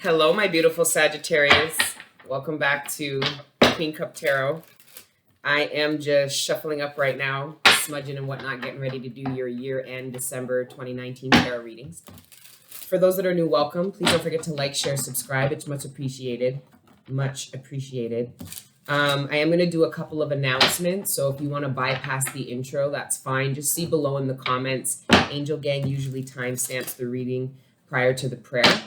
Hello, my beautiful Sagittarius. Welcome back to Queen Cup Tarot. I am just shuffling up right now, smudging and whatnot, getting ready to do your year-end December 2019 tarot readings. For those that are new, welcome. Please don't forget to like, share, subscribe. It's much appreciated. Much appreciated. I am going to do a couple of announcements, so if you want to bypass the intro, that's fine. Just see below in the comments. Angel Gang usually timestamps the reading prior to the prayer,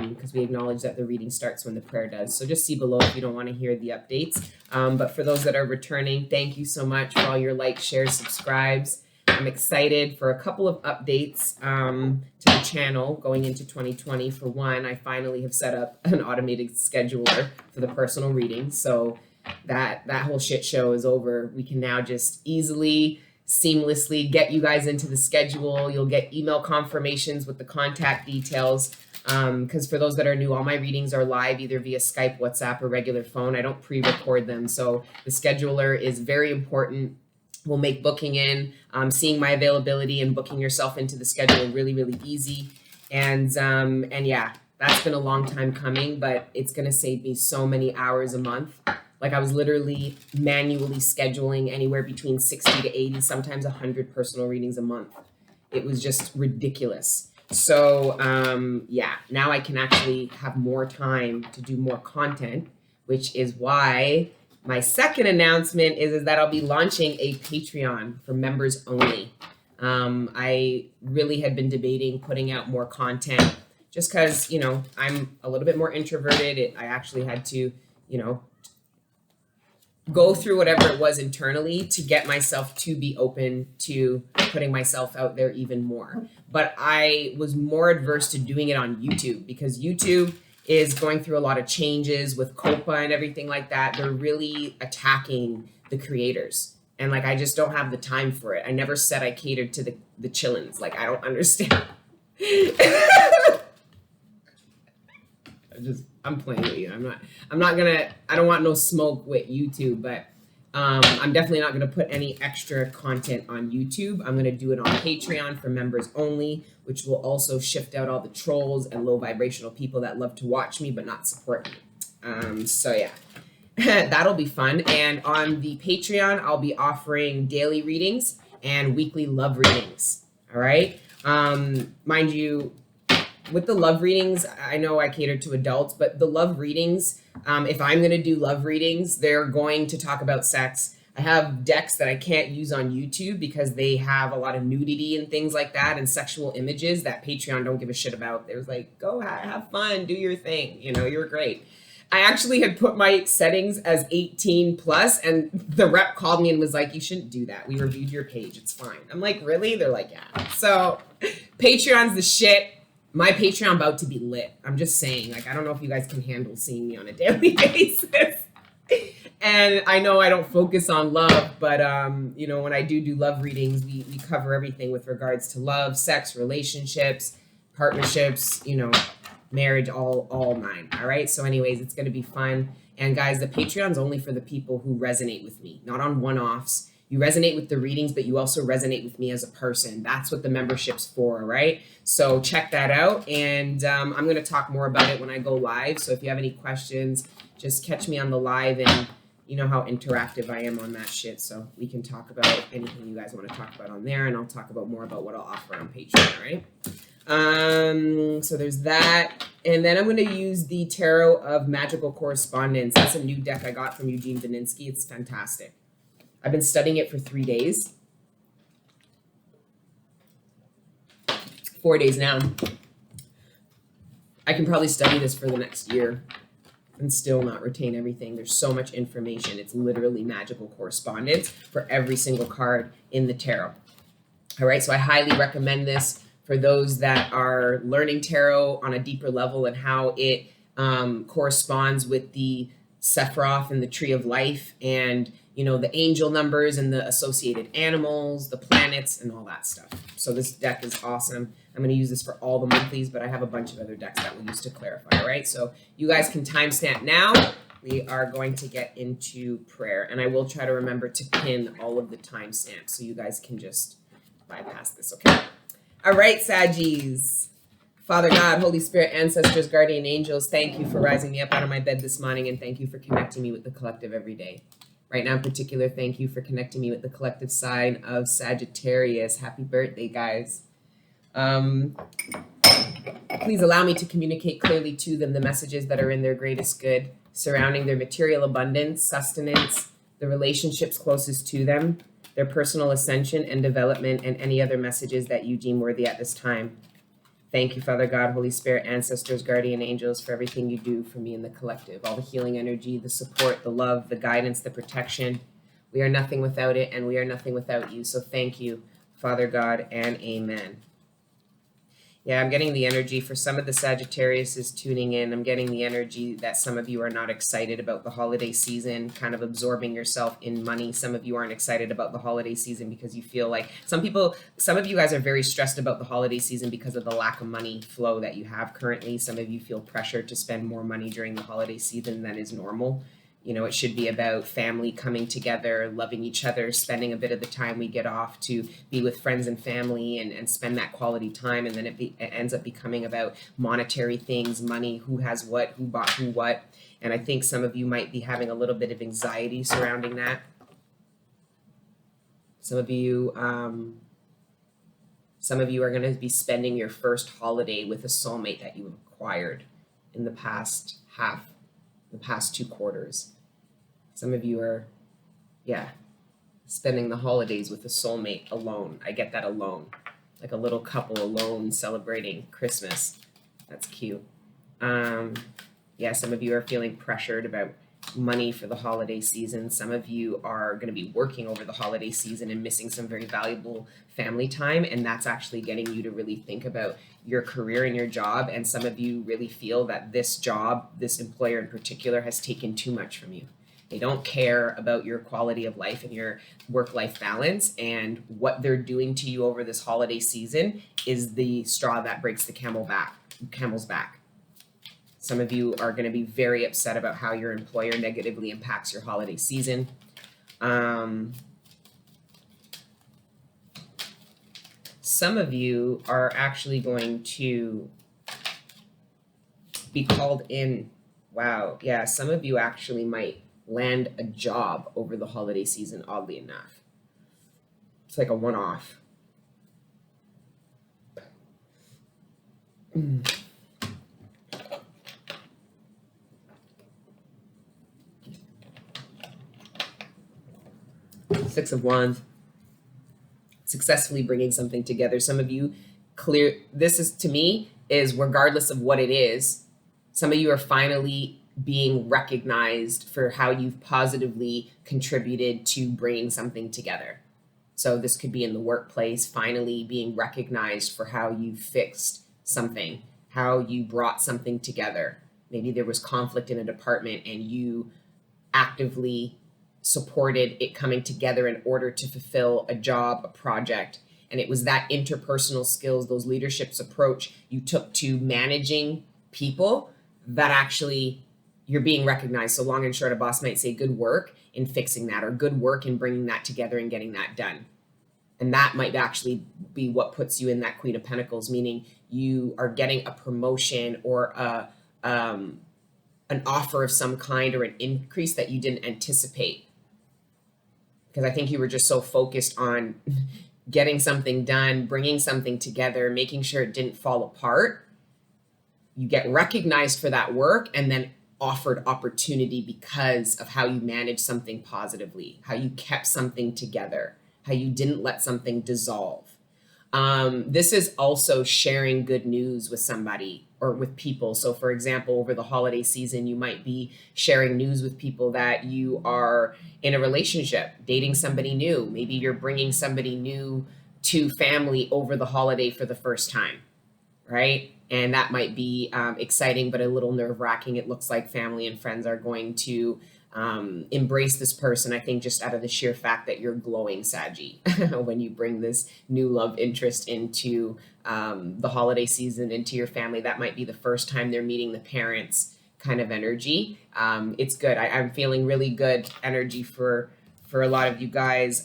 because we acknowledge that the reading starts when the prayer does. So just see below if you don't want to hear the updates. But for those that are returning, thank you so much for all your likes, shares, subscribes. I'm excited for a couple of updates to the channel going into 2020. For one, I finally have set up an automated scheduler for the personal readings. So that whole shit show is over. We can now just easily, seamlessly get you guys into the schedule. You'll get email confirmations with the contact details. Because for those that are new, all my readings are live either via Skype, WhatsApp, or regular phone. I don't pre-record them. So the scheduler is very important. We'll make booking in, seeing my availability and booking yourself into the schedule really, really easy. And yeah, that's been a long time coming, but it's going to save me so many hours a month. Like I was literally manually scheduling anywhere between 60 to 80, sometimes 100 personal readings a month. It was just ridiculous. So yeah, now I can actually have more time to do more content, which is why my second announcement is that I'll be launching a Patreon for members only. I really had been debating putting out more content just because, you know, I'm a little bit more introverted. I actually had to, you know, go through whatever it was internally to get myself to be open to putting myself out there even more. But I was more adverse to doing it on YouTube because YouTube is going through a lot of changes with COPA and everything like that. They're really attacking the creators. And like, I just don't have the time for it. I never said I catered to the chillins. Like, I don't understand. I'm playing with you. I don't want no smoke with YouTube, but I'm definitely not gonna put any extra content on YouTube. I'm gonna do it on Patreon for members only, which will also shift out all the trolls and low vibrational people that love to watch me but not support me. So yeah, that'll be fun. And on the Patreon, I'll be offering daily readings and weekly love readings. All right. Mind you, with the love readings, I know I cater to adults, but the love readings, if I'm going to do love readings, they're going to talk about sex. I have decks that I can't use on YouTube because they have a lot of nudity and things like that and sexual images that Patreon don't give a shit about. There's like, go have fun, do your thing. You know, you're great. I actually had put my settings as 18 plus and the rep called me and was like, you shouldn't do that. We reviewed your page. It's fine. I'm like, really? They're like, yeah. So Patreon's the shit. My Patreon about to be lit. I'm just saying, like, I don't know if you guys can handle seeing me on a daily basis. And I know I don't focus on love, but, you know, when I do love readings, we cover everything with regards to love, sex, relationships, partnerships, you know, marriage, all nine. All right. So anyways, it's going to be fun. And guys, the Patreon's only for the people who resonate with me, not on one-offs. You resonate with the readings, but you also resonate with me as a person. That's what the membership's for, right? So check that out. And I'm going to talk more about it when I go live. So if you have any questions, just catch me on the live. And you know how interactive I am on that shit. So we can talk about anything you guys want to talk about on there. And I'll talk about more about what I'll offer on Patreon, right? So there's that. And then I'm going to use the Tarot of Magical Correspondence. That's a new deck I got from Eugene Vaninsky. It's fantastic. I've been studying it for 3 days. 4 days now. I can probably study this for the next year and still not retain everything. There's so much information. It's literally magical correspondence for every single card in the tarot. All right, so I highly recommend this for those that are learning tarot on a deeper level and how it corresponds with the Sephiroth and the Tree of Life and, you know, the angel numbers and the associated animals, the planets, and all that stuff. So this deck is awesome. I'm going to use this for all the monthlies, but I have a bunch of other decks that we'll use to clarify, right? So you guys can timestamp now. We are going to get into prayer, and I will try to remember to pin all of the timestamps so you guys can just bypass this, okay? All right, Saggies. Father God, Holy Spirit, ancestors, guardian angels, thank you for rising me up out of my bed this morning, and thank you for connecting me with the collective every day. Right now in particular, thank you for connecting me with the collective sign of Sagittarius. Happy birthday, guys. Please allow me to communicate clearly to them the messages that are in their greatest good, surrounding their material abundance, sustenance, the relationships closest to them, their personal ascension and development, and any other messages that you deem worthy at this time. Thank you, Father God, Holy Spirit, ancestors, guardian angels, for everything you do for me and the collective, all the healing energy, the support, the love, the guidance, the protection. We are nothing without it, and we are nothing without you. So thank you, Father God, and amen. Yeah, I'm getting the energy for some of the Sagittarius is tuning in. I'm getting the energy that some of you are not excited about the holiday season, kind of absorbing yourself in money. Some of you aren't excited about the holiday season because you feel like some of you guys are very stressed about the holiday season because of the lack of money flow that you have currently. Some of you feel pressured to spend more money during the holiday season than is normal. You know, it should be about family coming together, loving each other, spending a bit of the time we get off to be with friends and family and spend that quality time. And then it ends up becoming about monetary things, money, who has what, who bought who what. And I think some of you might be having a little bit of anxiety surrounding that. Some of you are going to be spending your first holiday with a soulmate that you acquired in the past 2 quarters. Some of you are, spending the holidays with a soulmate alone. I get that, alone, like a little couple alone celebrating Christmas. That's cute. Some of you are feeling pressured about money for the holiday season. Some of you are going to be working over the holiday season and missing some very valuable family time, and that's actually getting you to really think about your career and your job. And some of you really feel that this job, this employer in particular, has taken too much from you. They don't care about your quality of life and your work-life balance, and what they're doing to you over this holiday season is the straw that breaks the camel's back. Some of you are going to be very upset about how your employer negatively impacts your holiday season. Some of you are actually going to be called in. Wow. Yeah, some of you actually might land a job over the holiday season, oddly enough. It's like a one-off. Six of Wands. Successfully bringing something together. Some of you this is, to me, is regardless of what it is, some of you are finally being recognized for how you've positively contributed to bringing something together. So this could be in the workplace, finally being recognized for how you fixed something, how you brought something together. Maybe there was conflict in a department and you actively supported it coming together in order to fulfill a job, a project. And it was that interpersonal skills, those leadership's approach you took to managing people that actually you're being recognized. So long and short, a boss might say good work in fixing that, or good work in bringing that together and getting that done. And that might actually be what puts you in that Queen of Pentacles, meaning you are getting a promotion or an offer of some kind, or an increase that you didn't anticipate. Because I think you were just so focused on getting something done, bringing something together, making sure it didn't fall apart. You get recognized for that work and then offered opportunity because of how you managed something positively, how you kept something together, how you didn't let something dissolve. This is also sharing good news with somebody or with people. So for example, over the holiday season, you might be sharing news with people that you are in a relationship, dating somebody new. Maybe you're bringing somebody new to family over the holiday for the first time, right? And that might be exciting, but a little nerve-wracking. It looks like family and friends are going to embrace this person, I think, just out of the sheer fact that you're glowing, Saggy, when you bring this new love interest into the holiday season, into your family. That might be the first time they're meeting the parents kind of energy. It's good. I'm feeling really good energy for a lot of you guys.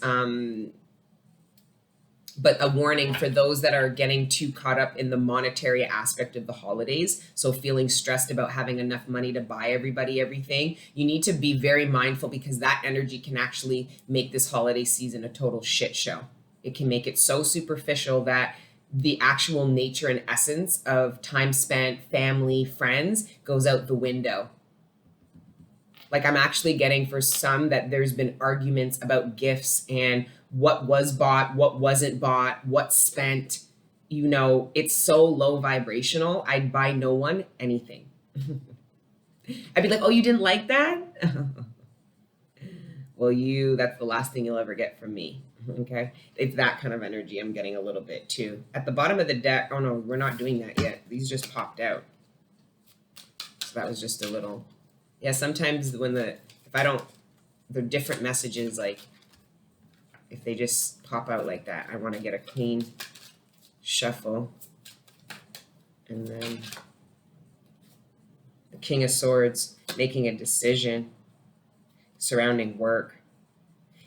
But a warning for those that are getting too caught up in the monetary aspect of the holidays, so feeling stressed about having enough money to buy everybody everything, you need to be very mindful, because that energy can actually make this holiday season a total shit show. It can make it so superficial that the actual nature and essence of time spent, family, friends goes out the window. Like, I'm actually getting for some that there's been arguments about gifts and what was bought, what wasn't bought, what's spent. You know, it's so low vibrational. I'd buy no one anything. I'd be like, oh, you didn't like that? Well, that's the last thing you'll ever get from me. Okay. It's that kind of energy I'm getting a little bit too. At the bottom of the deck, oh no, we're not doing that yet. These just popped out. So that was just a little, yeah, sometimes when they're different messages, like if they just pop out like that, I want to get a clean shuffle. And then the King of Swords, making a decision surrounding work.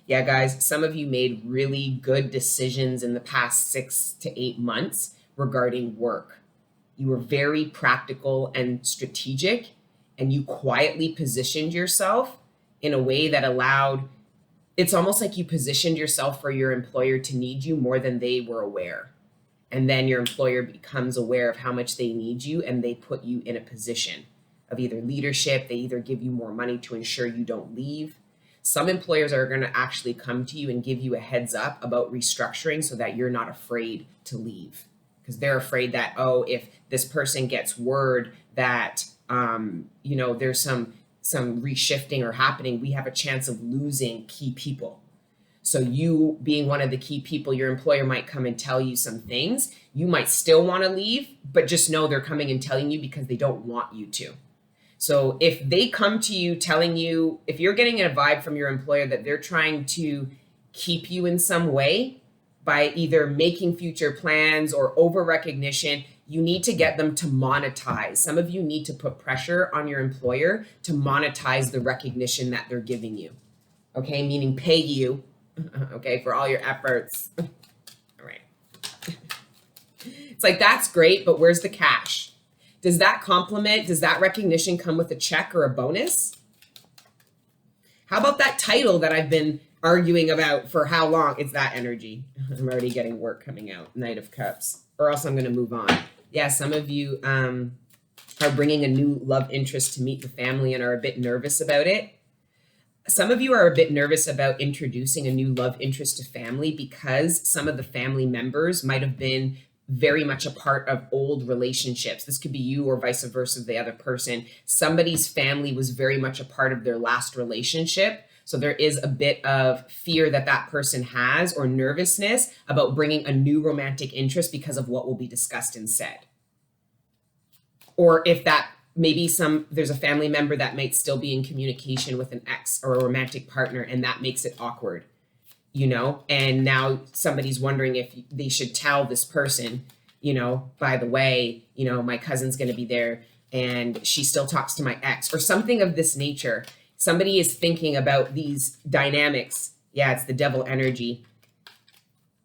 Yeah, guys, some of you made really good decisions in the past 6 to 8 months regarding work. You were very practical and strategic, and you quietly positioned yourself in a way that allowed, it's almost like you positioned yourself for your employer to need you more than they were aware. And then your employer becomes aware of how much they need you, and they put you in a position of either leadership. They either give you more money to ensure you don't leave. Some employers are going to actually come to you and give you a heads up about restructuring so that you're not afraid to leave, because they're afraid that, oh, if this person gets word that, there's some reshifting or happening, we have a chance of losing key people. So you being one of the key people, your employer might come and tell you some things. You might still want to leave, but just know they're coming and telling you because they don't want you to. So if they come to you telling you, if you're getting a vibe from your employer that they're trying to keep you in some way by either making future plans or over recognition, you need to get them to monetize. Some of you need to put pressure on your employer to monetize the recognition that they're giving you. Okay, meaning pay you, okay, for all your efforts. All right. It's like, that's great, but where's the cash? Does that compliment, does that recognition come with a check or a bonus? How about that title that I've been arguing about for how long? It's that energy. I'm already getting work coming out, Knight of Cups, or else I'm going to move on. Yeah, some of you are bringing a new love interest to meet the family and are a bit nervous about it. Some of you are a bit nervous about introducing a new love interest to family because some of the family members might have been very much a part of old relationships. This could be you or vice versa, the other person. Somebody's family was very much a part of their last relationship. So there is a bit of fear that that person has, or nervousness about bringing a new romantic interest because of what will be discussed and said. Or if that maybe there's a family member that might still be in communication with an ex or a romantic partner, and that makes it awkward. And now somebody's wondering if they should tell this person, by the way, my cousin's going to be there and she still talks to my ex, or something of this nature. Somebody is thinking about these dynamics. Yeah, it's the devil energy.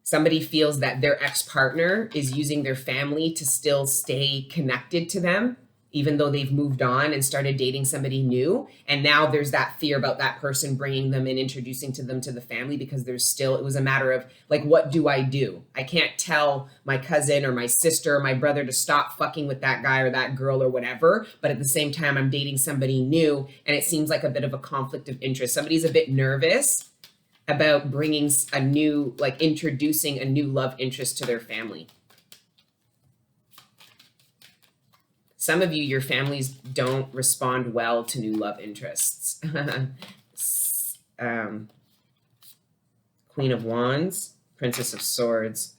Somebody feels that their ex-partner is using their family to still stay connected to them, even though they've moved on and started dating somebody new. And now there's that fear about that person bringing them in, introducing to them to the family, because it was a matter of like, what do? I can't tell my cousin or my sister or my brother to stop fucking with that guy or that girl or whatever. But at the same time, I'm dating somebody new, and it seems like a bit of a conflict of interest. Somebody's a bit nervous about introducing a new love interest to their family. Some of you, your families don't respond well to new love interests. Queen of Wands, Princess of Swords.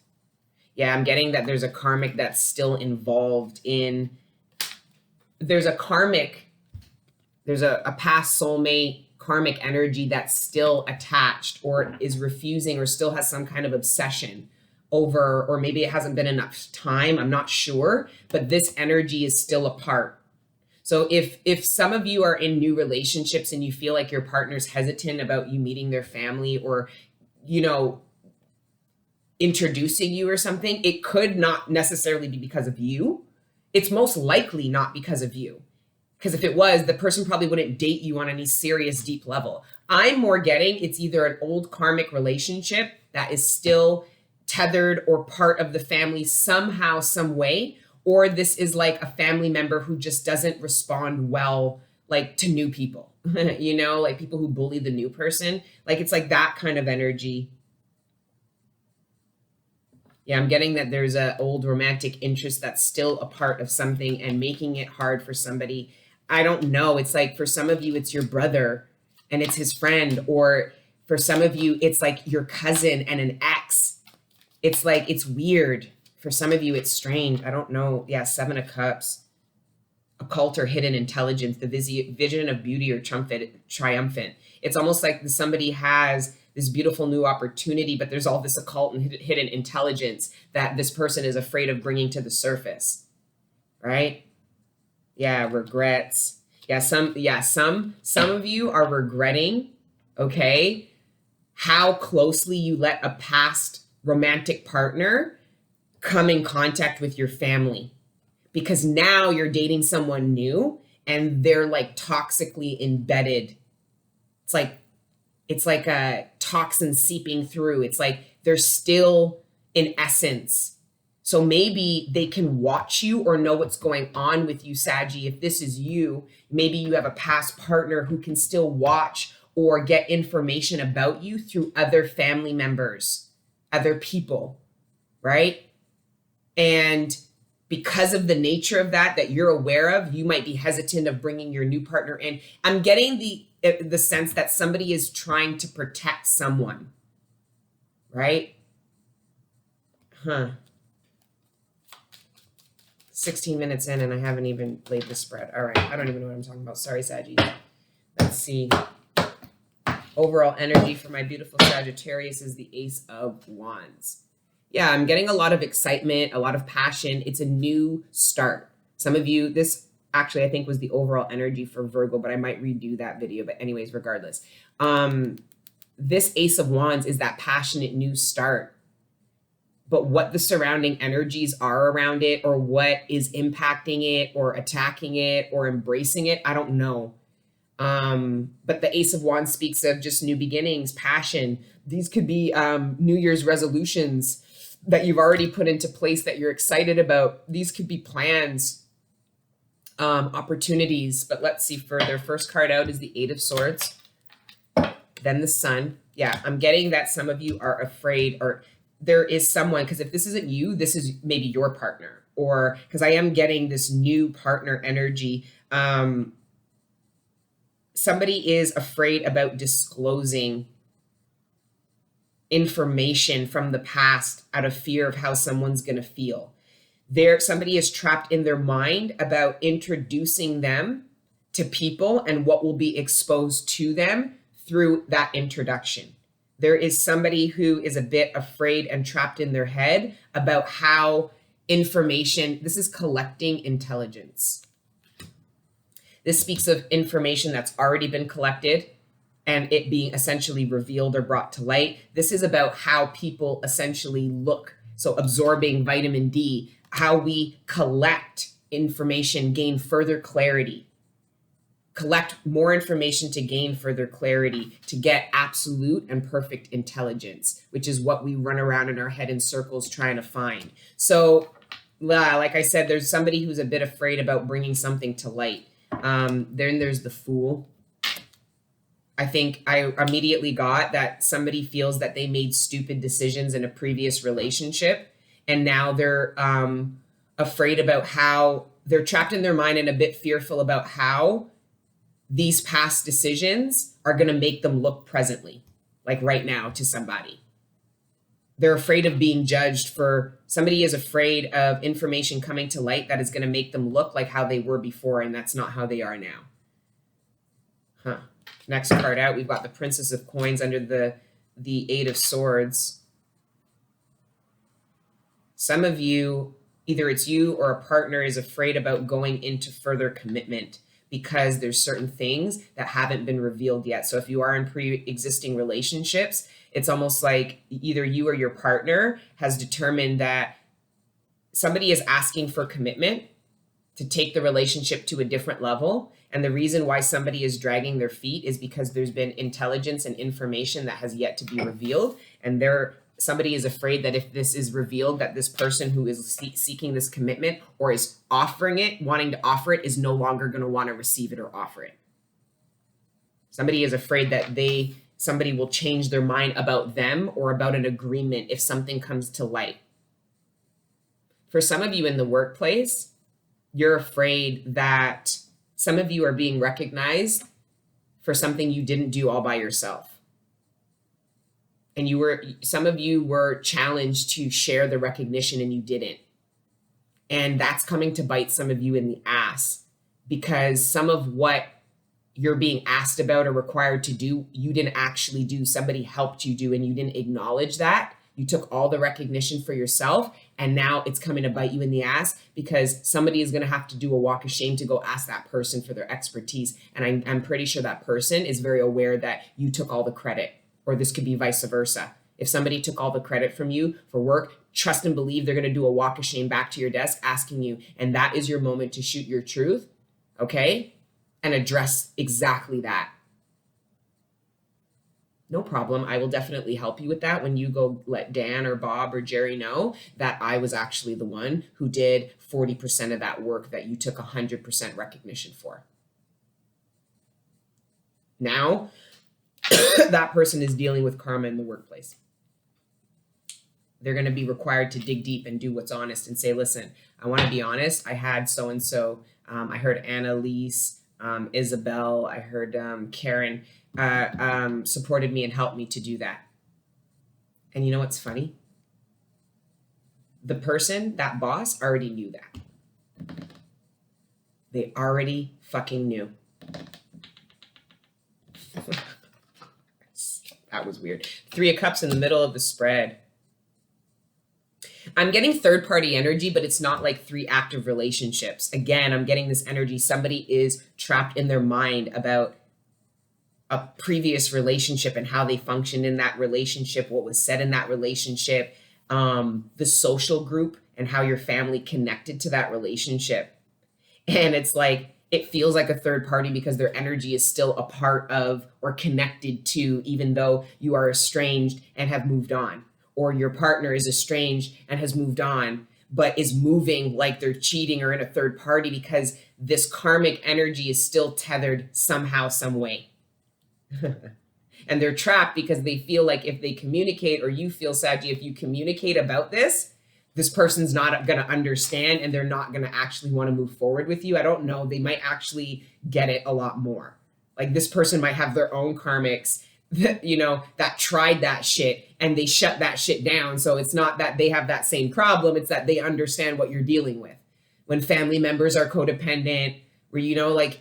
Yeah, I'm getting that there's a karmic that's still involved in, there's a past soulmate karmic energy that's still attached or is refusing or still has some kind of obsession over, or maybe it hasn't been enough time, I'm not sure, but this energy is still a part. So if some of you are in new relationships and you feel like your partner's hesitant about you meeting their family, or, introducing you or something, it could not necessarily be because of you. It's most likely not because of you. Because if it was, the person probably wouldn't date you on any serious, deep level. I'm more getting it's either an old karmic relationship that is still tethered or part of the family somehow, some way, or this is like a family member who just doesn't respond well, like to new people, you know, like people who bully the new person. Like it's like that kind of energy. Yeah, I'm getting that there's an old romantic interest that's still a part of something and making it hard for somebody. I don't know. It's like for some of you, it's your brother and it's his friend, or for some of you, it's like your cousin and an ex. It's like, it's weird. For some of you, it's strange. I don't know. Yeah, 7 of Cups, occult or hidden intelligence, the vision of beauty or triumphant. It's almost like somebody has this beautiful new opportunity, but there's all this occult and hidden intelligence that this person is afraid of bringing to the surface, right? Yeah, regrets. Yeah, some of you are regretting, okay, how closely you let a past romantic partner come in contact with your family, because now you're dating someone new and they're like toxically embedded. It's like a toxin seeping through. It's like they're still in essence. So maybe they can watch you or know what's going on with you, Saggy. If this is you, maybe you have a past partner who can still watch or get information about you through other family members, other people, right? And because of the nature of that you're aware of, you might be hesitant of bringing your new partner in. I'm getting the sense that somebody is trying to protect someone, right? 16 minutes in and I haven't even laid the spread. All right, I don't even know what I'm talking about. Sorry, Saggy. Let's see. Overall energy for my beautiful Sagittarius is the Ace of Wands. Yeah, I'm getting a lot of excitement, a lot of passion. It's a new start. Some of you, this actually I think was the overall energy for Virgo, but I might redo that video. But anyways, regardless, this Ace of Wands is that passionate new start. But what the surrounding energies are around it, or what is impacting it or attacking it or embracing it, I don't know. But the Ace of Wands speaks of just new beginnings, passion. These could be New Year's resolutions that you've already put into place that you're excited about. These could be plans, opportunities. But let's see further. First card out is the 8 of Swords, then the Sun. Yeah, I'm getting that some of you are afraid, or there is someone, because if this isn't you, this is maybe your partner, or because I am getting this new partner energy. Somebody is afraid about disclosing information from the past out of fear of how someone's going to feel. Somebody is trapped in their mind about introducing them to people and what will be exposed to them through that introduction. There is somebody who is a bit afraid and trapped in their head about how information, this is collecting intelligence. This speaks of information that's already been collected and it being essentially revealed or brought to light. This is about how people essentially look. So absorbing vitamin D, how we collect information, gain further clarity, collect more information to gain further clarity, to get absolute and perfect intelligence, which is what we run around in our head in circles trying to find. So like I said, there's somebody who's a bit afraid about bringing something to light. Then there's the Fool. I think I immediately got that somebody feels that they made stupid decisions in a previous relationship, and now they're afraid about how they're trapped in their mind and a bit fearful about how these past decisions are going to make them look presently, like right now, to somebody. They're afraid of being judged for, somebody is afraid of information coming to light that is going to make them look like how they were before, and that's not how they are now. Next card out, we've got the Princess of Coins under the 8 of Swords. Some of you, either it's you or a partner, is afraid about going into further commitment. because there's certain things that haven't been revealed yet. So if you are in pre-existing relationships, it's almost like either you or your partner has determined that somebody is asking for commitment to take the relationship to a different level. And the reason why somebody is dragging their feet is because there's been intelligence and information that has yet to be revealed. And somebody is afraid that if this is revealed, that this person who is seeking this commitment or is offering it, wanting to offer it, is no longer going to want to receive it or offer it. Somebody is afraid that somebody will change their mind about them or about an agreement if something comes to light. For some of you in the workplace, you're afraid that some of you are being recognized for something you didn't do all by yourself. And some of you were challenged to share the recognition and you didn't. And that's coming to bite some of you in the ass, because some of what you're being asked about or required to do, you didn't actually do. Somebody helped you do, and you didn't acknowledge that. You took all the recognition for yourself, and now it's coming to bite you in the ass because somebody is going to have to do a walk of shame to go ask that person for their expertise. And I'm pretty sure that person is very aware that you took all the credit, or this could be vice versa. If somebody took all the credit from you for work, trust and believe they're going to do a walk of shame back to your desk asking you. And that is your moment to shoot your truth, okay? And address exactly that. No problem. I will definitely help you with that when you go let Dan or Bob or Jerry know that I was actually the one who did 40% of that work that you took 100% recognition for. Now, that person is dealing with karma in the workplace. They're going to be required to dig deep and do what's honest and say, listen, I want to be honest. I had so-and-so. I heard Annalise, Isabel, I heard Karen supported me and helped me to do that. And you know what's funny? The person, that boss, already knew that. They already fucking knew. That was weird. 3 of Cups in the middle of the spread. I'm getting third-party energy, but it's not like 3 active relationships. Again, I'm getting this energy. Somebody is trapped in their mind about a previous relationship and how they functioned in that relationship, what was said in that relationship, the social group and how your family connected to that relationship. And it's like, it feels like a third party because their energy is still a part of or connected to, even though you are estranged and have moved on. Or your partner is estranged and has moved on, but is moving like they're cheating or in a third party because this karmic energy is still tethered somehow, some way. And they're trapped because they feel like if they communicate, or you feel, Saggy, if you communicate about this person's not going to understand and they're not going to actually want to move forward with you. I don't know. They might actually get it a lot more. Like this person might have their own karmics that tried that shit and they shut that shit down. So it's not that they have that same problem. It's that they understand what you're dealing with. When family members are codependent, where, like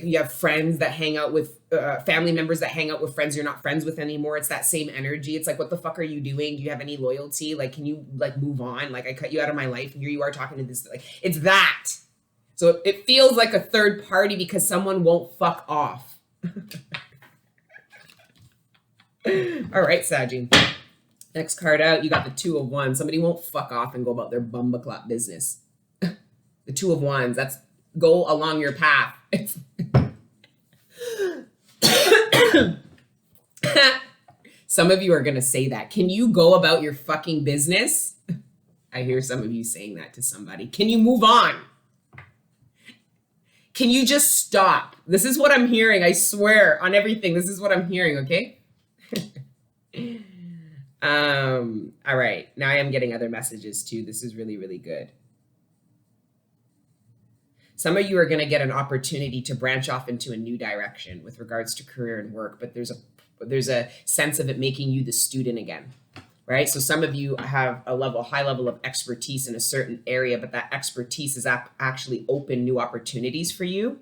you have friends that hang out with family members that hang out with friends you're not friends with anymore. It's that same energy. It's like, what the fuck are you doing? Do you have any loyalty? Like, can you move on? Like, I cut you out of my life and here you are talking to this, it's that. So it feels like a third party because someone won't fuck off. All right, Saggy. Next card out, you got the 2 of Wands. Somebody won't fuck off and go about their bumbaclot business. The 2 of Wands, that's go along your path. Some of you are going to say that. Can you go about your fucking business? I hear some of you saying that to somebody. Can you move on? Can you just stop? This is what I'm hearing. I swear on everything. This is what I'm hearing, okay? All right. Now I am getting other messages too. This is really, really good. Some of you are going to get an opportunity to branch off into a new direction with regards to career and work, but there's a sense of it making you the student again, right? So some of you have a high level of expertise in a certain area, but that expertise is actually open new opportunities for you.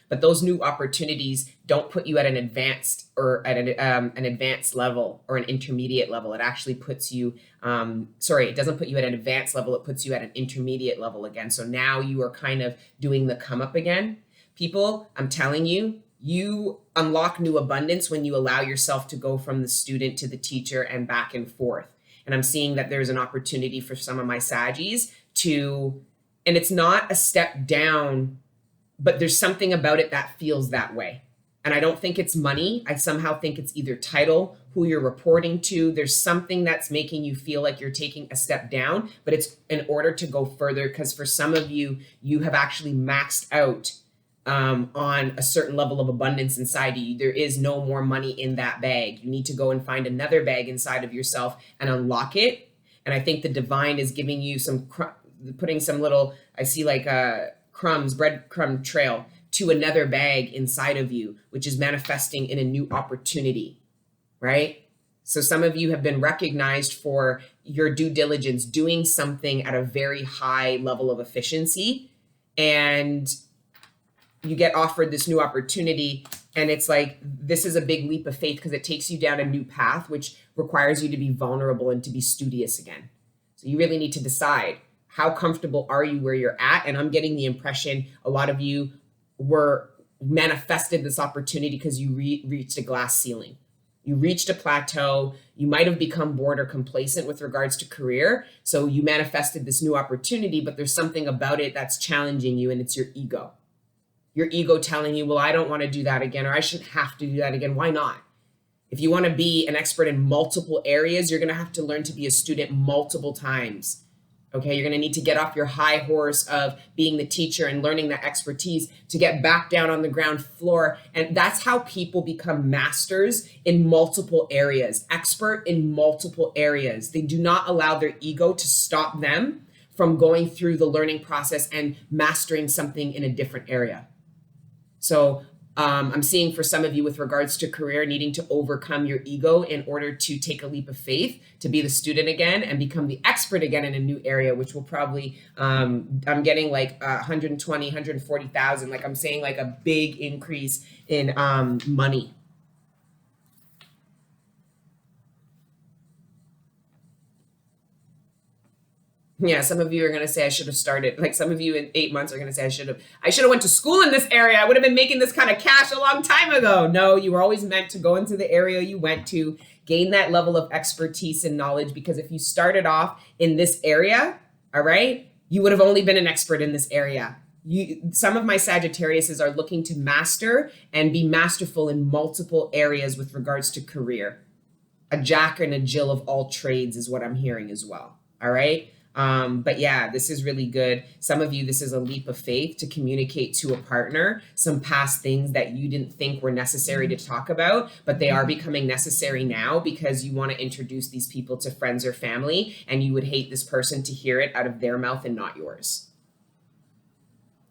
But those new opportunities don't put you at an advanced or at an advanced level or an intermediate level. It actually puts you, it doesn't put you at an advanced level. It puts you at an intermediate level again. So now you are kind of doing the come up again. People, I'm telling you, you unlock new abundance when you allow yourself to go from the student to the teacher and back and forth. And I'm seeing that there's an opportunity for some of my Saggies to, and it's not a step down, but there's something about it that feels that way. And I don't think it's money. I somehow think it's either title, who you're reporting to. There's something that's making you feel like you're taking a step down, but it's in order to go further, because for some of you, you have actually maxed out on a certain level of abundance inside of you. There is no more money in that bag. You need to go and find another bag inside of yourself and unlock it. And I think the divine is giving you some, putting some little, I see like crumbs, breadcrumb trail to another bag inside of you, which is manifesting in a new opportunity, right? So some of you have been recognized for your due diligence, doing something at a very high level of efficiency, and you get offered this new opportunity, and it's like, this is a big leap of faith because it takes you down a new path, which requires you to be vulnerable and to be studious again. So you really need to decide, how comfortable are you where you're at? And I'm getting the impression a lot of you were manifested this opportunity because you reached a glass ceiling. You reached a plateau. You might have become bored or complacent with regards to career. So you manifested this new opportunity, but there's something about it that's challenging you, and it's your ego. Your ego telling you, well, I don't want to do that again, or I shouldn't have to do that again. Why not? If you want to be an expert in multiple areas, you're going to have to learn to be a student multiple times. Okay, you're going to need to get off your high horse of being the teacher and learning that expertise to get back down on the ground floor. And that's how people become masters in multiple areas, expert in multiple areas. They do not allow their ego to stop them from going through the learning process and mastering something in a different area. So I'm seeing for some of you with regards to career, needing to overcome your ego in order to take a leap of faith, to be the student again and become the expert again in a new area, which will probably, I'm getting like 120, 140,000. Like I'm saying, like a big increase in money. Yeah, some of you are going to say I should have started. Like some of you in 8 months are going to say I should have went to school in this area. I would have been making this kind of cash a long time ago. No, you were always meant to go into the area you went to, gain that level of expertise and knowledge, because if you started off in this area, all right, you would have only been an expert in this area. Some of my Sagittariuses are looking to master and be masterful in multiple areas with regards to career. A Jack and a Jill of all trades is what I'm hearing as well. All right. But yeah, this is really good. Some of you, this is a leap of faith to communicate to a partner some past things that you didn't think were necessary to talk about, but they are becoming necessary now because you want to introduce these people to friends or family, and you would hate this person to hear it out of their mouth and not yours.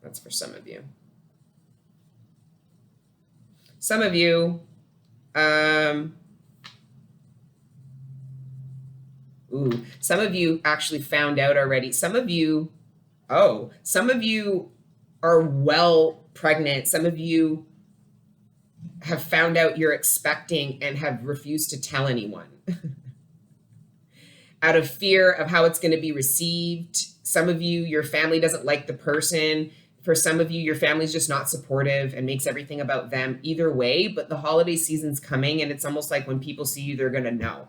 That's for some of you. Some of you, some of you actually found out already. Some of you are well pregnant. Some of you have found out you're expecting and have refused to tell anyone out of fear of how it's going to be received. Some of you, your family doesn't like the person. For some of you, your family's just not supportive and makes everything about them. Either way, but the holiday season's coming, and it's almost like when people see you, they're going to know.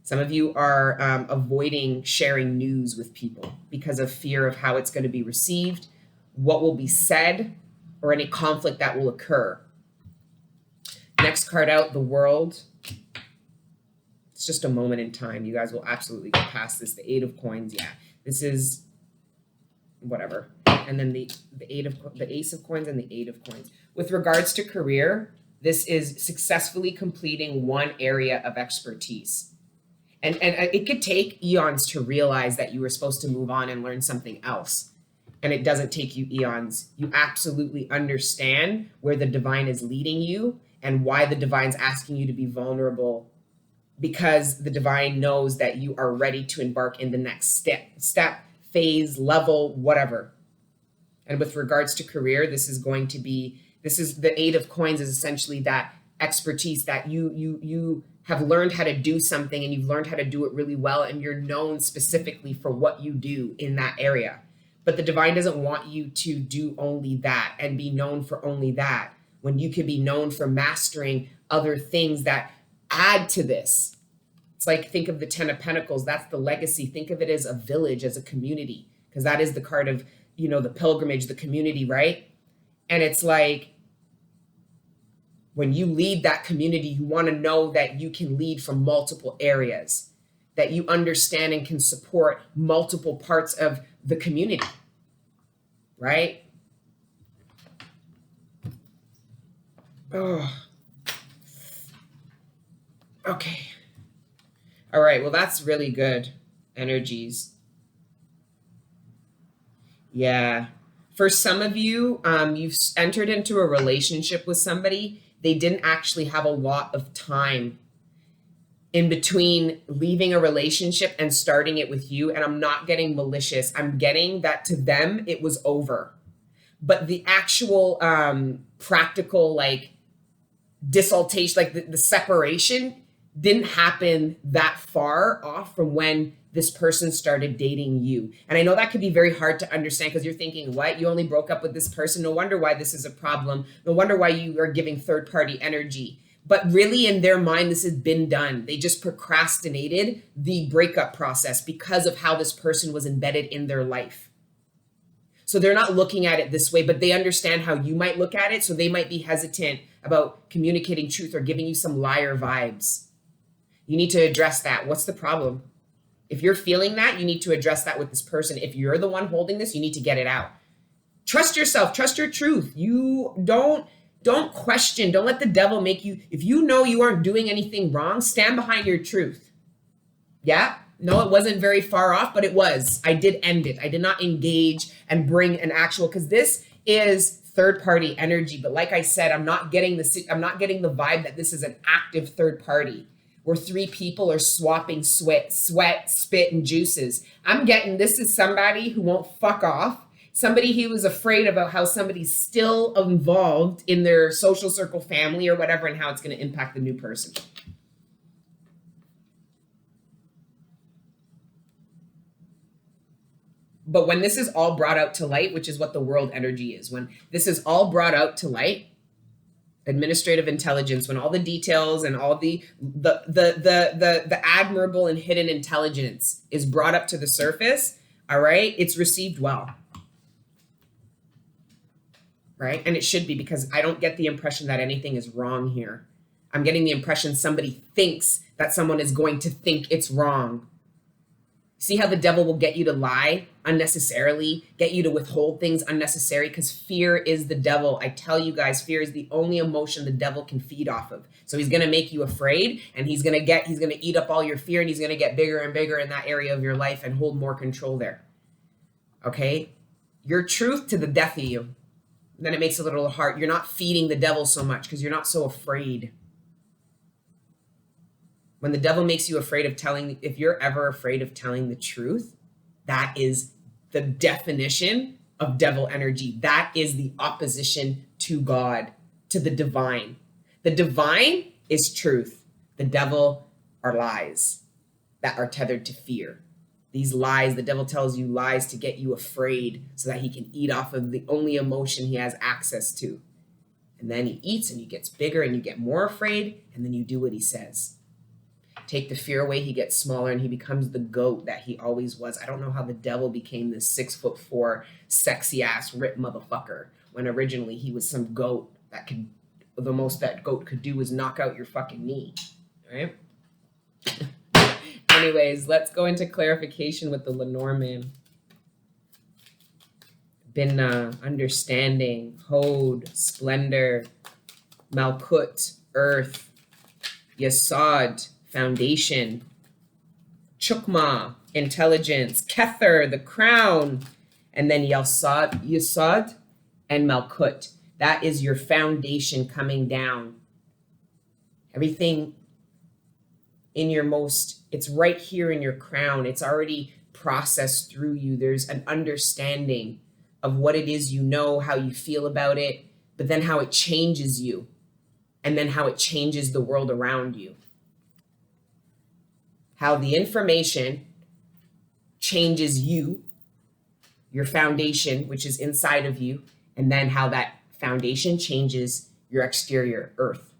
Some of you are avoiding sharing news with people because of fear of how it's going to be received, what will be said, or any conflict that will occur. Next card out, the World. It's just a moment in time. You guys will absolutely get past this. The Eight of Coins, yeah. This is whatever. And then the Ace of Coins and the Eight of Coins. With regards to career, this is successfully completing one area of expertise. And it could take eons to realize that you were supposed to move on and learn something else. And it doesn't take you eons. You absolutely understand where the divine is leading you and why the divine's asking you to be vulnerable, because the divine knows that you are ready to embark in the next step, phase, level, whatever. And with regards to career, this is the Eight of Coins is essentially that expertise that you have learned how to do something, and you've learned how to do it really well, and you're known specifically for what you do in that area. But the divine doesn't want you to do only that and be known for only that, when you could be known for mastering other things that add to this. It's like, think of the 10 of Pentacles. That's the legacy. Think of it as a village, as a community, because that is the card of, the pilgrimage, the community, right? And it's like, when you lead that community, you want to know that you can lead from multiple areas, that you understand and can support multiple parts of the community, right? Oh. Okay. All right. Well, that's really good energies. Yeah. For some of you, you've entered into a relationship with somebody. They didn't actually have a lot of time in between leaving a relationship and starting it with you. And I'm not getting malicious. I'm getting that to them, it was over. But the actual practical, like, dissultation, like the separation didn't happen that far off from when this person started dating you. And I know that could be very hard to understand, because you're thinking, what? You only broke up with this person? No wonder why this is a problem. No wonder why you are giving third-party energy. But really, in their mind, this has been done. They just procrastinated the breakup process because of how this person was embedded in their life. So they're not looking at it this way, but they understand how you might look at it. So they might be hesitant about communicating truth or giving you some liar vibes. You need to address that. What's the problem? If you're feeling that, you need to address that with this person. If you're the one holding this, you need to get it out. Trust yourself. Trust your truth. You don't question. Don't let the devil make you. If you know you aren't doing anything wrong, stand behind your truth. Yeah? No, it wasn't very far off, but it was. I did end it. I did not engage and bring an actual, because this is third-party energy. But like I said, I'm not getting the vibe that this is an active third party, where three people are swapping sweat, spit, and juices. I'm getting this is somebody who won't fuck off. Somebody who was afraid about how somebody's still involved in their social circle, family, or whatever, and how it's going to impact the new person. But when this is all brought out to light, which is what the world energy is, when this is all brought out to light, administrative intelligence, when all the details and all the admirable and hidden intelligence is brought up to the surface, all right, it's received well. Right? And it should be, because I don't get the impression that anything is wrong here. I'm getting the impression somebody thinks that someone is going to think it's wrong. See how the devil will get you to lie unnecessarily, get you to withhold things unnecessary, because fear is the devil. I tell you guys, fear is the only emotion the devil can feed off of. So he's going to make you afraid, and he's going to eat up all your fear, and he's going to get bigger and bigger in that area of your life and hold more control there. Okay? Your truth to the death of you. Then it makes it a little hard. You're not feeding the devil so much because you're not so afraid. When the devil makes you afraid of telling, if you're ever afraid of telling the truth, that is the definition of devil energy. That is the opposition to God, to the divine. The divine is truth. The devil are lies that are tethered to fear. These lies, the devil tells you lies to get you afraid so that he can eat off of the only emotion he has access to. And then he eats and he gets bigger and you get more afraid, and then you do what he says. Take the fear away, he gets smaller and he becomes the goat that he always was. I don't know how the devil became this 6'4", sexy ass ripped motherfucker when originally he was some goat that could, the most that goat could do was knock out your fucking knee, right? Anyways, let's go into clarification with the Lenormand. Binna, understanding, Hod, splendor, Malkut, earth, Yasod, foundation, Chukma, intelligence, Kether, the crown, and then Yasod, and Malkut. That is your foundation coming down. Everything in your most, it's right here in your crown. It's already processed through you. There's an understanding of what it is you know, how you feel about it, but then how it changes you, and then how it changes the world around you. How the information changes you, your foundation, which is inside of you, and then how that foundation changes your exterior, earth.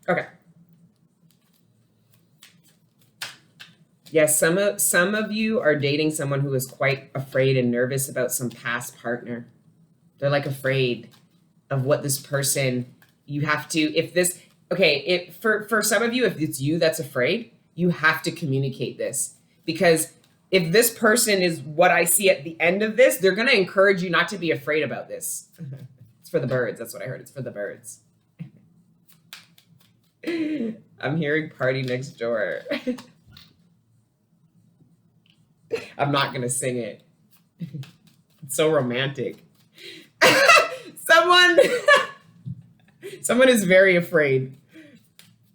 Okay. Yes, some of you are dating someone who is quite afraid and nervous about some past partner. They're like afraid of what this person, you have to, if this, okay, for some of you, if it's you that's afraid, you have to communicate this, because if this person is what I see at the end of this, they're going to encourage you not to be afraid about this. It's for the birds. That's what I heard. It's for the birds. I'm hearing party next door. I'm not going to sing it. It's so romantic. Someone is very afraid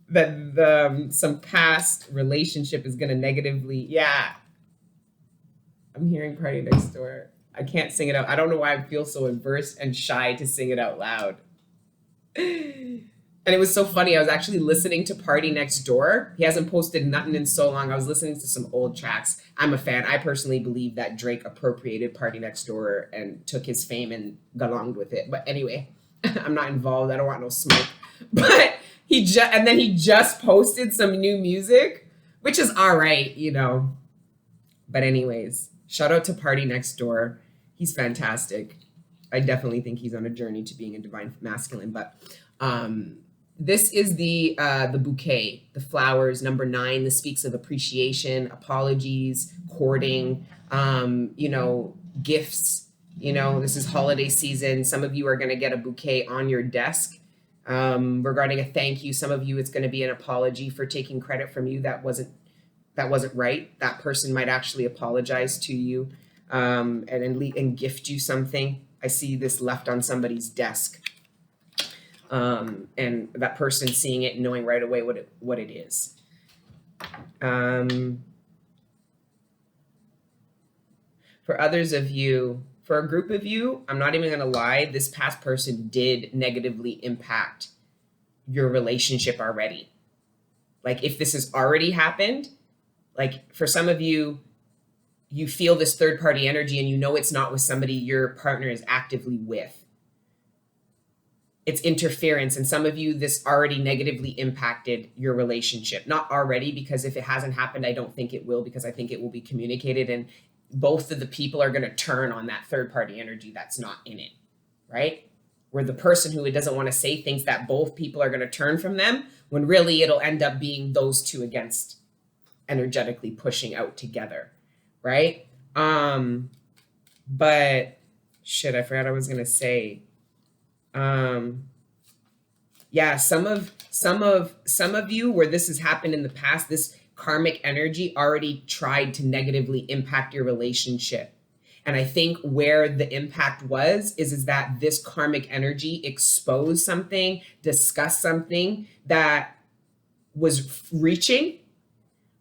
that some past relationship is going to negatively, yeah. I'm hearing party next door. I can't sing it out. I don't know why I feel so averse and shy to sing it out loud. And it was so funny. I was actually listening to Party Next Door. He hasn't posted nothing in so long. I was listening to some old tracks. I'm a fan. I personally believe that Drake appropriated Party Next Door and took his fame and got along with it. But anyway, I'm not involved. I don't want no smoke. But he just posted some new music, which is all right, you know. But anyways, shout out to Party Next Door. He's fantastic. I definitely think he's on a journey to being a divine masculine. But this is the bouquet, the flowers, number 9. This speaks of appreciation, apologies, courting, gifts. This is holiday season. Some of you are going to get a bouquet on your desk regarding a thank you. Some of you, it's going to be an apology for taking credit from you that wasn't right. That person might actually apologize to you and gift you something. I see this left on somebody's desk. And that person seeing it and knowing right away what it is. For others of you, for a group of you, I'm not even going to lie, this past person did negatively impact your relationship already. Like if this has already happened, like for some of you, you feel this third party energy and you know it's not with somebody your partner is actively with. It's interference. And some of you, this already negatively impacted your relationship. Not already, because if it hasn't happened, I don't think it will, because I think it will be communicated and both of the people are going to turn on that third party energy that's not in it, right? Where the person who doesn't want to say thinks that both people are going to turn from them, when really it'll end up being those two against energetically pushing out together, right? But shit, I forgot what I was going to say. Yeah, some of you where this has happened in the past, this karmic energy already tried to negatively impact your relationship. And I think where the impact is that this karmic energy exposed something, discussed something that was reaching,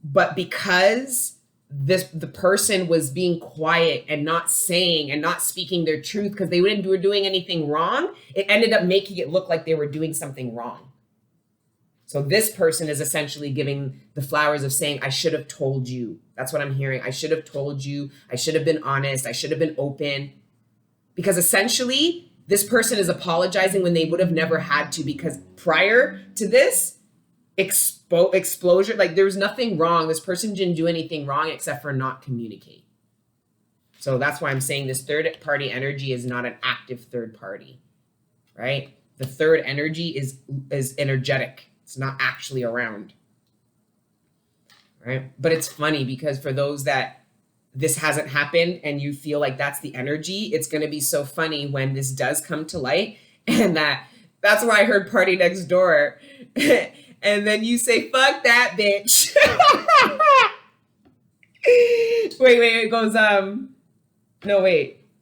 but because the person was being quiet and not saying and not speaking their truth because they were doing anything wrong, it ended up making it look like they were doing something wrong. So this person is essentially giving the flowers of saying, I should have told you. That's what I'm hearing. I should have told you. I should have been honest. I should have been open. Because essentially, this person is apologizing when they would have never had to, because prior to this explosion, like there was nothing wrong. This person didn't do anything wrong except for not communicate. So that's why I'm saying this third party energy is not an active third party, right? The third energy is energetic. It's not actually around, right? But it's funny because for those that this hasn't happened and you feel like that's the energy, it's going to be so funny when this does come to light, and that's why I heard Party Next Door. And then you say, fuck that bitch. Wait, it goes,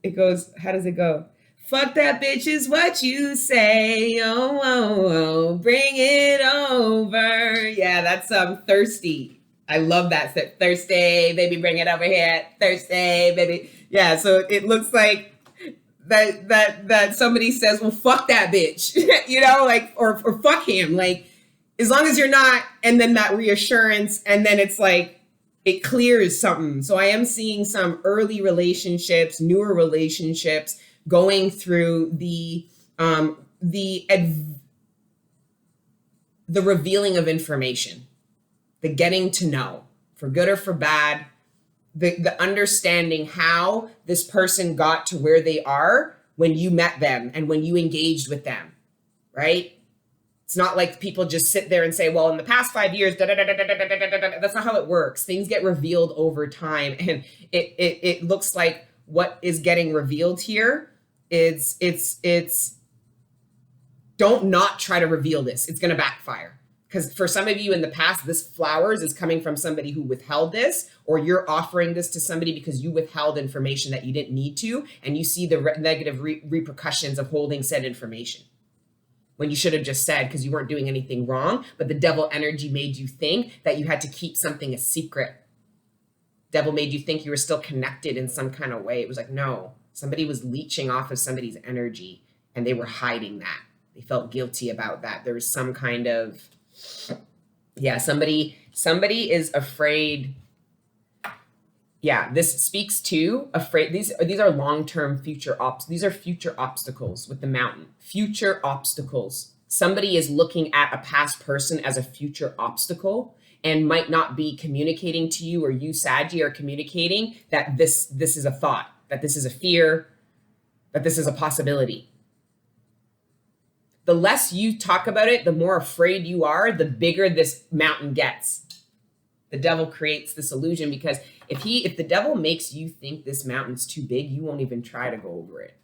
it goes, how does it go? Fuck that bitch is what you say. Oh, bring it over. Yeah, that's Thirsty. I love that. Thirsty, baby, bring it over here. Thirsty, baby. Yeah, so it looks like that somebody says, well, fuck that bitch, you know, like, or fuck him. Like, as long as you're not, and then that reassurance, and then it's like, it clears something. So I am seeing some early relationships, newer relationships going through the revealing of information, the getting to know, for good or for bad, the understanding how this person got to where they are when you met them and when you engaged with them, right? It's not like people just sit there and say, well, in the past 5 years, da, da, da, da, da, da, da, da, da. That's not how it works. Things get revealed over time. And it looks like what is getting revealed here is it's don't not try to reveal this. It's going to backfire. Because for some of you in the past, this flowers is coming from somebody who withheld this, or you're offering this to somebody because you withheld information that you didn't need to, and you see the negative repercussions of holding said information. When you should have just said, because you weren't doing anything wrong, but the devil energy made you think that you had to keep something a secret. Devil made you think you were still connected in some kind of way. It was like, no, somebody was leeching off of somebody's energy and they were hiding that. They felt guilty about that. There was some kind of, yeah, somebody is afraid. Yeah, this speaks to afraid. These are long-term future these are future obstacles with the mountain. Future obstacles. Somebody is looking at a past person as a future obstacle and might not be communicating to you, or you, Saggy, are communicating that this is a thought, that this is a fear, that this is a possibility. The less you talk about it, the more afraid you are, the bigger this mountain gets. The devil creates this illusion because if the devil makes you think this mountain's too big, you won't even try to go over it.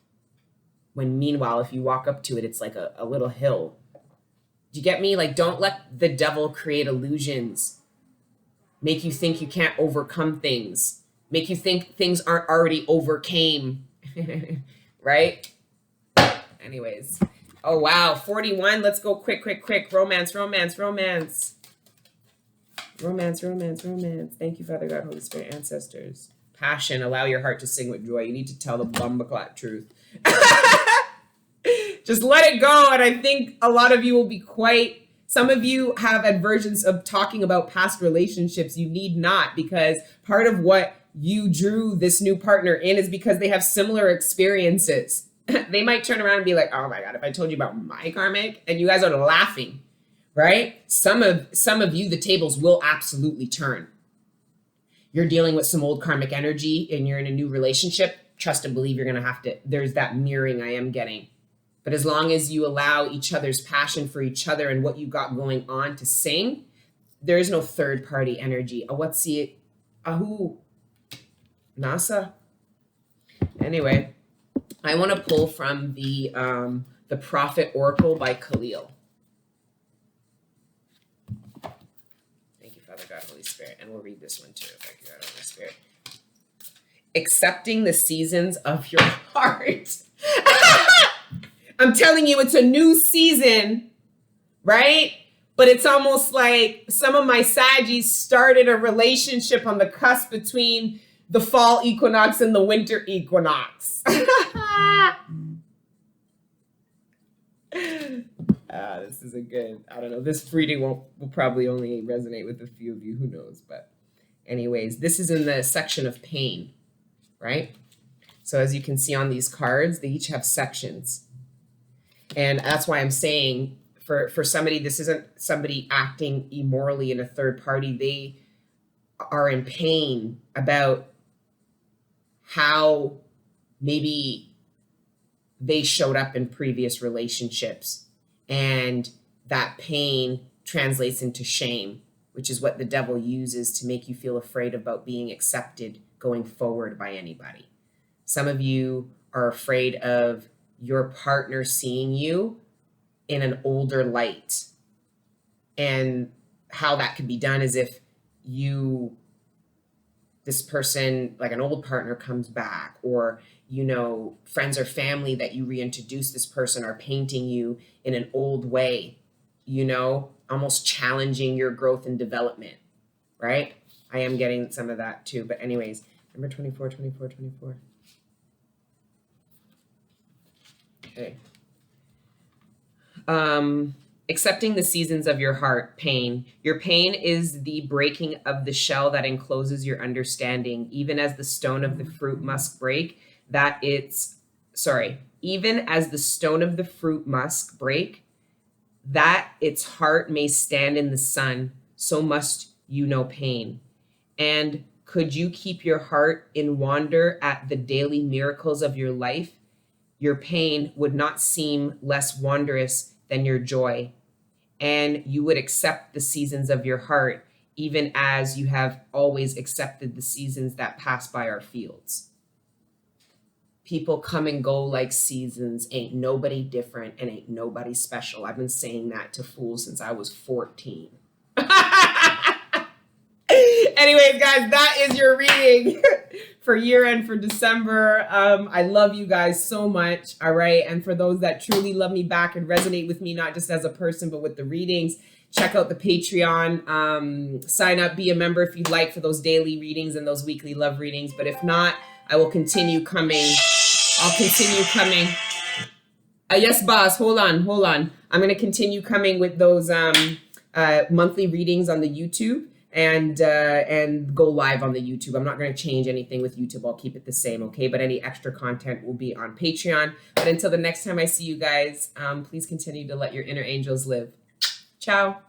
When meanwhile, if you walk up to it, it's like a little hill. Do you get me? Like, don't let the devil create illusions. Make you think you can't overcome things. Make you think things aren't already overcame. Right? Anyways. Oh, wow. 41. Let's go quick. Romance. Romance. Thank you, Father God, Holy Spirit, ancestors. Passion. Allow your heart to sing with joy. You need to tell the bumbleclot truth. Just let it go. And I think a lot of you will be some of you have aversions of talking about past relationships. You need not, because part of what you drew this new partner in is because they have similar experiences. They might turn around and be like, oh my God, if I told you about my karmic, and you guys are laughing, right? Some of you, the tables will absolutely turn. You're dealing with some old karmic energy and you're in a new relationship. Trust and believe you're going to have to, there's that mirroring I am getting. But as long as you allow each other's passion for each other and what you got going on to sing, there is no third party energy. What's the, who? NASA? Anyway. I want to pull from the Prophet Oracle by Khalil. Thank you, Father God, Holy Spirit. And we'll read this one too. Thank you, God, Holy Spirit. Accepting the seasons of your heart. I'm telling you, it's a new season, right? But it's almost like some of my Saggies started a relationship on the cusp between the fall equinox and the winter equinox. This is a good, I don't know, this reading will probably only resonate with a few of you, who knows, but anyways, this is in the section of pain, right? So as you can see on these cards, they each have sections. And that's why I'm saying for somebody, this isn't somebody acting immorally in a third party. They are in pain about how maybe they showed up in previous relationships, and that pain translates into shame, which is what the devil uses to make you feel afraid about being accepted going forward by anybody. Some of you are afraid of your partner seeing you in an older light, and how that could be done is if this person, like an old partner, comes back, or, you know, friends or family that you reintroduce this person are painting you in an old way, you know, almost challenging your growth and development, right? I am getting some of that too. But anyways, number 24. Okay. Accepting the seasons of your heart, pain. Your pain is the breaking of the shell that encloses your understanding, even as the stone of the fruit must break, even as the stone of the fruit must break, that its heart may stand in the sun, so must you know pain. And could you keep your heart in wonder at the daily miracles of your life? Your pain would not seem less wondrous than your joy, and you would accept the seasons of your heart, even as you have always accepted the seasons that pass by our fields. People come and go like seasons. Ain't nobody different and ain't nobody special. I've been saying that to fools since I was 14. Anyways, guys, that is your reading for year end for December. I love you guys so much. All right. And for those that truly love me back and resonate with me, not just as a person, but with the readings, check out the Patreon. Sign up, be a member if you'd like for those daily readings and those weekly love readings. But if not, I will continue coming. I'll continue coming. Yes, boss. Hold on. I'm going to continue coming with those monthly readings on the YouTube. And go live on the YouTube. I'm not going to change anything with YouTube. I'll keep it the same, okay? But any extra content will be on Patreon. But until the next time I see you guys, please continue to let your inner angels live. Ciao.